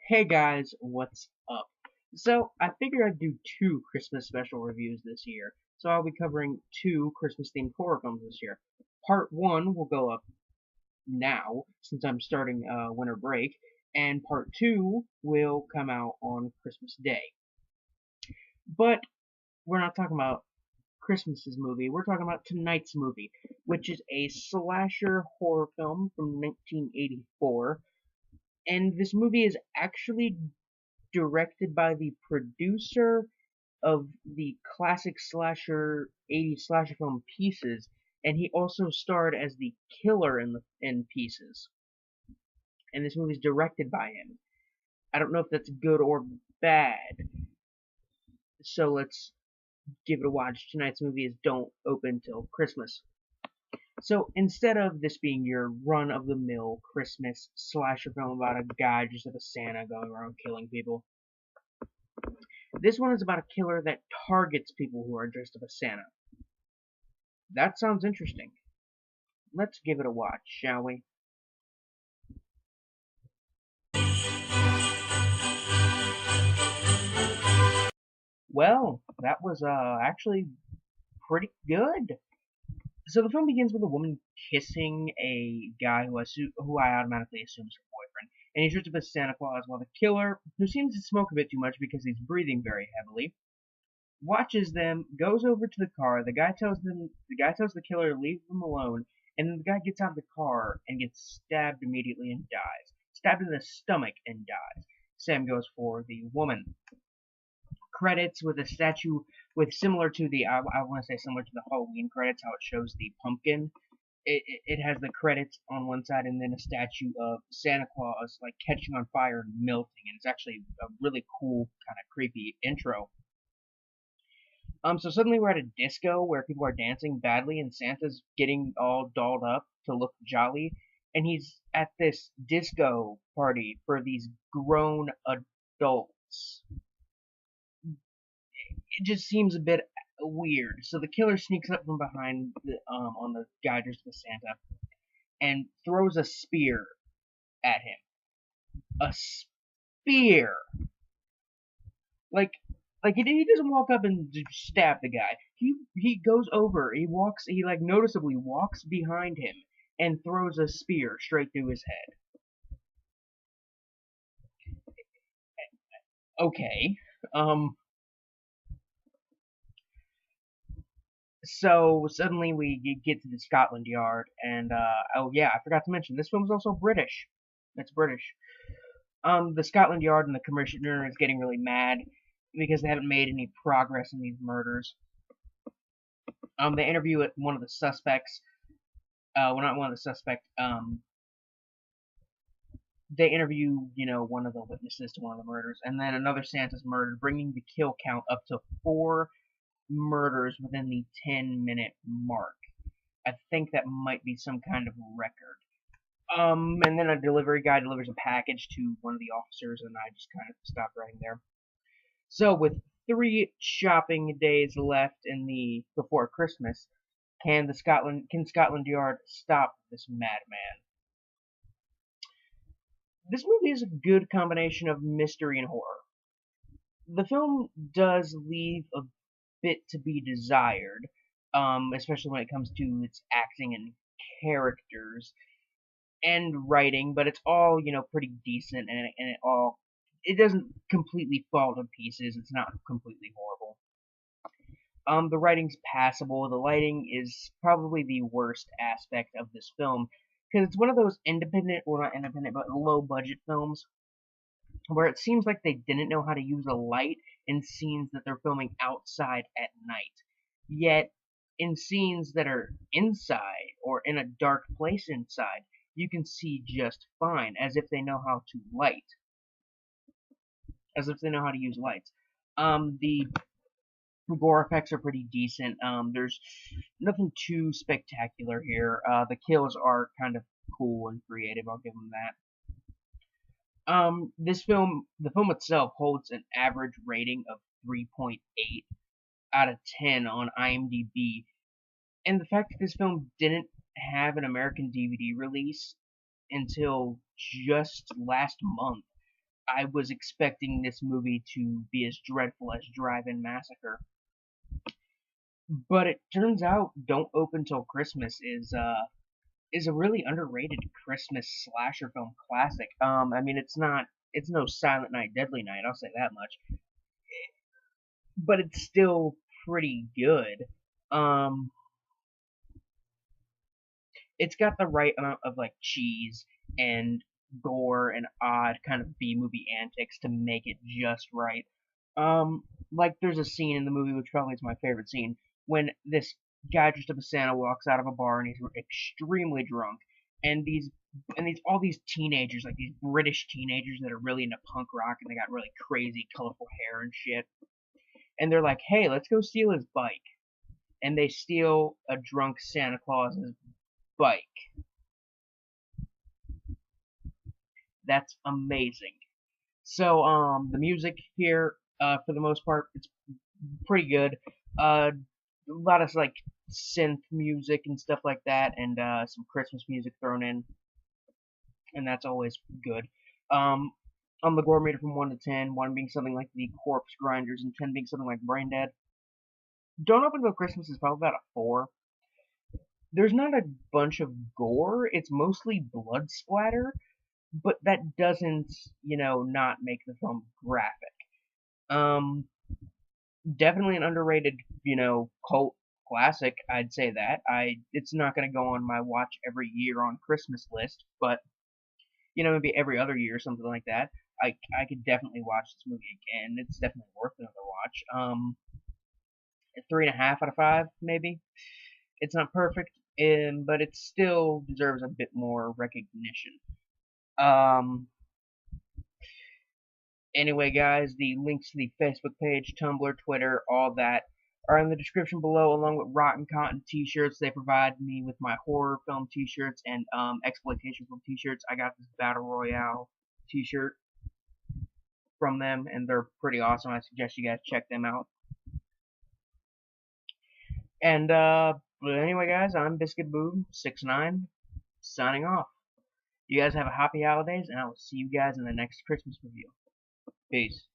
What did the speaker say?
Hey guys, what's up? So, I figured I'd do two Christmas special reviews this year. So, I'll be covering two Christmas themed horror films this year. Part 1 will go up now, since I'm starting winter break, and part 2 will come out on Christmas Day. But, we're not talking about Christmas's movie, we're talking about tonight's movie, which is a slasher horror film from 1984. And this movie is actually directed by the producer of the classic slasher 80s slasher film Pieces, and he also starred as the killer in Pieces. And this movie is directed by him. I don't know if that's good or bad. So let's give it a watch. Tonight's movie is Don't Open Till Christmas. So instead of this being your run-of-the-mill Christmas slasher film about a guy dressed as a Santa going around killing people, this one is about a killer that targets people who are dressed as a Santa. That sounds interesting. Let's give it a watch, shall we? Well, that was actually pretty good. So the film begins with a woman kissing a guy who I automatically assume is her boyfriend, and he's dressed up as Santa Claus, while the killer, who seems to smoke a bit too much because he's breathing very heavily, watches them, goes over to the car. The guy tells the killer to leave them alone, and then the guy gets out of the car and gets stabbed immediately and dies. Stabbed in the stomach and dies. Sam goes for the woman. Credits with a statue with similar to the I want to say similar to the Halloween credits, how it shows the pumpkin. It has the credits on one side and then a statue of Santa Claus like catching on fire and melting, and it's actually a really cool kind of creepy intro. So suddenly we're at a disco where people are dancing badly and Santa's getting all dolled up to look jolly, and he's at this disco party for these grown adults. It just seems a bit weird. So the killer sneaks up from behind on the guy dressed as Santa and throws a spear at him. A spear! Like he doesn't walk up and just stab the guy. He goes over. He like noticeably walks behind him and throws a spear straight through his head. Okay. Um. So suddenly we get to the Scotland Yard, and oh yeah, I forgot to mention this film is also British. It's British. The Scotland Yard and the commissioner is getting really mad because they haven't made any progress in these murders. They interview one of the suspects. Well, not one of the suspects. They interview, one of the witnesses to one of the murders, and then another Santa's murdered, bringing the kill count up to 4 murders within the 10-minute mark. I think that might be some kind of record. And then a delivery guy delivers a package to one of the officers, and I just kind of stopped writing there. So, with 3 shopping days left before Christmas, can Scotland Yard stop this madman? This movie is a good combination of mystery and horror. The film does leave a bit to be desired, especially when it comes to its acting and characters and writing, but it's all pretty decent, and it doesn't completely fall to pieces. It's not completely horrible. The writing's passable. The lighting is probably the worst aspect of this film because it's one of those independent, or not independent, but low budget films where it seems like they didn't know how to use a light in scenes that they're filming outside at night. Yet, in scenes that are inside or in a dark place inside, you can see just fine, as if they know how to use lights. The gore effects are pretty decent. There's nothing too spectacular here. The kills are kind of cool and creative. I'll give them that. The film itself holds an average rating of 3.8 out of 10 on IMDb, and the fact that this film didn't have an American DVD release until just last month, I was expecting this movie to be as dreadful as Drive-In Massacre, but it turns out Don't Open Till Christmas is a really underrated Christmas slasher film classic. I mean, it's no Silent Night, Deadly Night, I'll say that much, but it's still pretty good. Um, it's got the right amount of like cheese and gore and odd kind of B movie antics to make it just right. Like there's a scene in the movie which probably is my favorite scene when this guy dressed up as Santa walks out of a bar and he's extremely drunk, and these all these teenagers, like these British teenagers that are really into punk rock and they got really crazy colorful hair and shit, and they're like, hey, let's go steal his bike, and they steal a drunk Santa Claus's bike. That's amazing. So the music here, for the most part, it's pretty good. A lot of like synth music and stuff like that, and some Christmas music thrown in, and that's always good. Um, on the gore meter from 1 to 10, 1 being something like the Corpse Grinders, and 10 being something like Brain Dead. Don't Open Till Christmas is probably about a 4. There's not a bunch of gore, it's mostly blood splatter, but that doesn't, not make the film graphic. Um, Definitely an underrated, cult classic. I'd say that. It's not gonna go on my watch every year on Christmas list, but maybe every other year or something like that. I could definitely watch this movie again. It's definitely worth another watch. 3.5 out of 5, maybe. It's not perfect, but it still deserves a bit more recognition. Um, Anyway, guys, the links to the Facebook page, Tumblr, Twitter, all that are in the description below, along with Rotten Cotton t-shirts. They provide me with my horror film t-shirts and exploitation film t-shirts. I got this Battle Royale t-shirt from them, and they're pretty awesome. I suggest you guys check them out. And, but anyway, guys, I'm Biscuit Boob 69, signing off. You guys have a happy holidays, and I will see you guys in the next Christmas review. Peace.